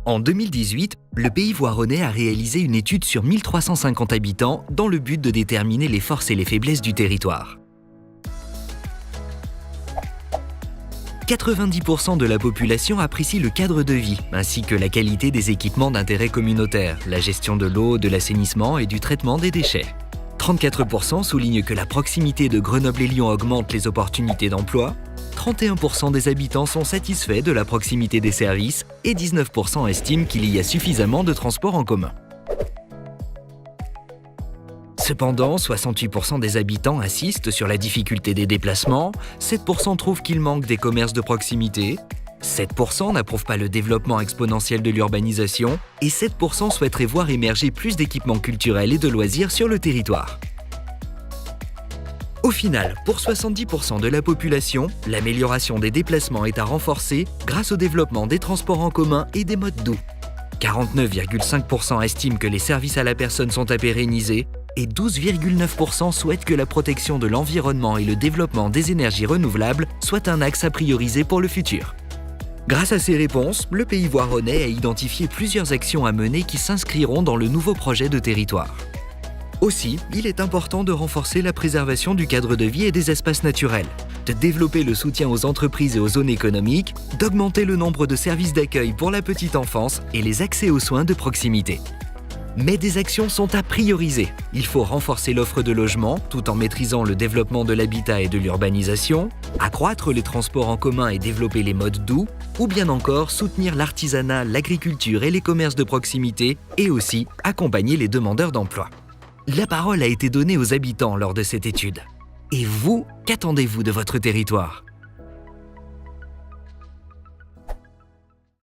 En 2018, le Pays voironnais a réalisé une étude sur 1350 habitants dans le but de déterminer les forces et les faiblesses du territoire. 90% de la population apprécie le cadre de vie, ainsi que la qualité des équipements d'intérêt communautaire, la gestion de l'eau, de l'assainissement et du traitement des déchets. 34% soulignent que la proximité de Grenoble et Lyon augmente les opportunités d'emploi. 31% des habitants sont satisfaits de la proximité des services et 19% estiment qu'il y a suffisamment de transports en commun. Cependant, 68% des habitants insistent sur la difficulté des déplacements, 7% trouvent qu'il manque des commerces de proximité, 7% n'approuvent pas le développement exponentiel de l'urbanisation et 7% souhaiteraient voir émerger plus d'équipements culturels et de loisirs sur le territoire. Au final, pour 70% de la population, l'amélioration des déplacements est à renforcer grâce au développement des transports en commun et des modes doux. 49,5% estiment que les services à la personne sont à pérenniser et 12,9% souhaitent que la protection de l'environnement et le développement des énergies renouvelables soient un axe à prioriser pour le futur. Grâce à ces réponses, le Pays voironnais a identifié plusieurs actions à mener qui s'inscriront dans le nouveau projet de territoire. Aussi, il est important de renforcer la préservation du cadre de vie et des espaces naturels, de développer le soutien aux entreprises et aux zones économiques, d'augmenter le nombre de services d'accueil pour la petite enfance et les accès aux soins de proximité. Mais des actions sont à prioriser. Il faut renforcer l'offre de logements tout en maîtrisant le développement de l'habitat et de l'urbanisation, accroître les transports en commun et développer les modes doux, ou bien encore soutenir l'artisanat, l'agriculture et les commerces de proximité et aussi accompagner les demandeurs d'emploi. La parole a été donnée aux habitants lors de cette étude. Et vous, qu'attendez-vous de votre territoire ?